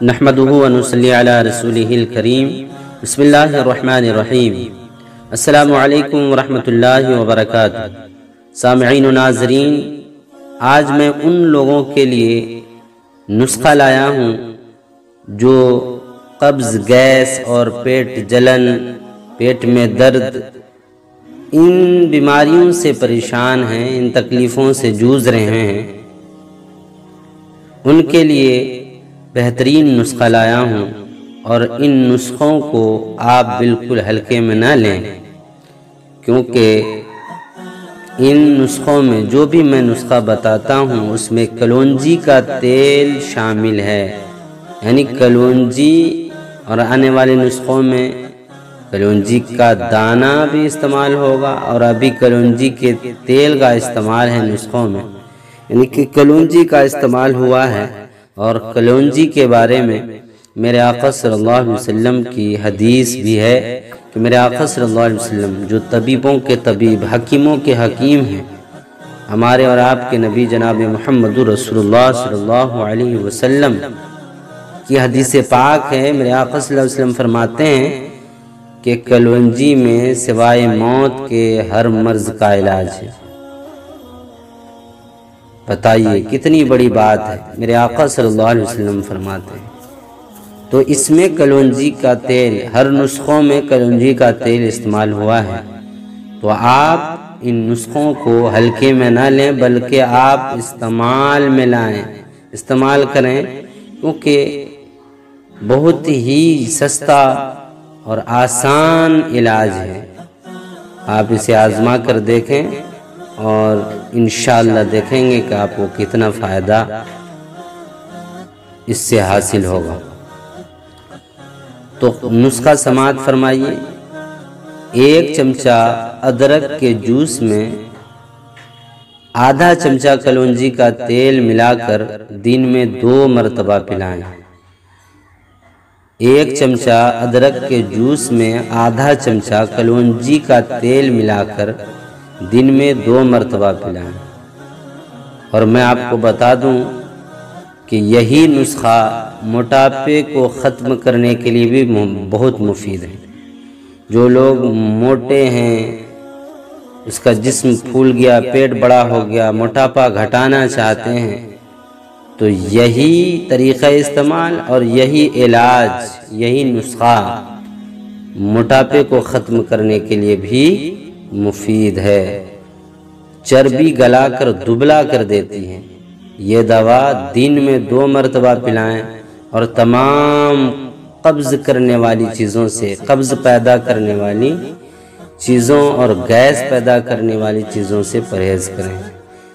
نحمدہ ونصلی علی رسولہ الکریم بسم اللہ الرحمن الرحیم السلام علیکم ورحمۃ اللہ وبرکاتہ۔ سامعین و ناظرین، آج میں ان لوگوں کے لیے نسخہ لایا ہوں جو قبض، گیس اور پیٹ جلن، پیٹ میں درد، ان بیماریوں سے پریشان ہیں، ان تکلیفوں سے جوجھ رہے ہیں۔ ان کے لیے بہترین نسخہ لایا ہوں، اور ان نسخوں کو آپ بالکل ہلکے میں نہ لیں، کیونکہ ان نسخوں میں جو بھی میں نسخہ بتاتا ہوں اس میں کلونجی کا تیل شامل ہے، یعنی کلونجی، اور آنے والے نسخوں میں کلونجی کا دانہ بھی استعمال ہوگا، اور ابھی کلونجی کے تیل کا استعمال ہے نسخوں میں، یعنی کہ کلونجی کا استعمال ہوا ہے۔ اور کلونجی کے بارے میں میرے آقا صلی اللہ علیہ وسلم کی حدیث بھی ہے کہ میرے آقا صلی اللہ علیہ وسلم جو طبیبوں کے طبیب، حکیموں کے حکیم ہیں، ہمارے اور آپ کے نبی جناب محمد رسول اللہ صلی اللہ علیہ وسلم کی حدیث پاک ہے۔ میرے آقا صلی اللہ علیہ وسلم فرماتے ہیں کہ کلونجی میں سوائے موت کے ہر مرض کا علاج ہے۔ بتائیے کتنی بڑی بات ہے، میرے آقا صلی اللہ علیہ وسلم فرماتے ہیں۔ تو اس میں کلونجی کا تیل، ہر نسخوں میں کلونجی کا تیل استعمال ہوا ہے، تو آپ ان نسخوں کو ہلکے میں نہ لیں بلکہ آپ استعمال میں لائیں، استعمال کریں، کیونکہ بہت ہی سستا اور آسان علاج ہے۔ آپ اسے آزما کر دیکھیں اور انشاءاللہ دیکھیں گے کہ آپ کو کتنا فائدہ اس سے حاصل ہوگا۔ تو نسخہ سماعت فرمائیے۔ 1 چمچہ ادرک کے جوس میں آدھا چمچہ کلونجی کا تیل ملا کر دن میں 2 مرتبہ پلائیں۔ 1 چمچہ ادرک کے جوس میں آدھا چمچہ کلونجی کا تیل ملا کر دن میں 2 مرتبہ پلائیں۔ اور میں آپ کو بتا دوں کہ یہی نسخہ موٹاپے کو ختم کرنے کے لیے بھی بہت مفید ہے۔ جو لوگ موٹے ہیں، اس کا جسم پھول گیا، پیٹ بڑا ہو گیا، موٹاپا گھٹانا چاہتے ہیں، تو یہی طریقہ استعمال اور یہی علاج، یہی نسخہ موٹاپے کو ختم کرنے کے لیے بھی مفید ہے۔ چربی گلا کر دبلا کر دیتی ہے۔ یہ دوا دن میں 2 مرتبہ پلائیں، اور تمام قبض کرنے والی چیزوں سے، قبض پیدا کرنے والی چیزوں اور گیس پیدا کرنے والی چیزوں سے پرہیز کریں۔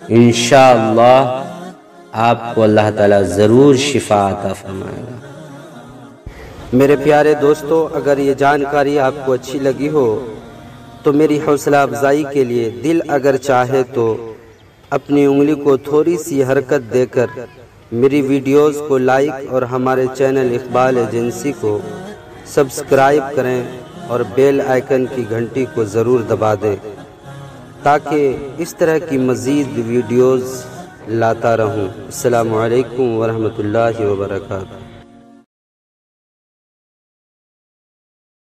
انشاءاللہ آپ کو اللہ تعالیٰ ضرور شفا عطا فرمائے گا۔ میرے پیارے دوستو، اگر یہ جانکاری آپ کو اچھی لگی ہو تو میری حوصلہ افزائی کے لیے دل اگر چاہے تو اپنی انگلی کو تھوڑی سی حرکت دے کر میری ویڈیوز کو لائک اور ہمارے چینل اقبال ایجنسی کو سبسکرائب کریں، اور بیل آئیکن کی گھنٹی کو ضرور دبا دیں تاکہ اس طرح کی مزید ویڈیوز لاتا رہوں۔ السلام علیکم ورحمۃ اللہ وبرکاتہ۔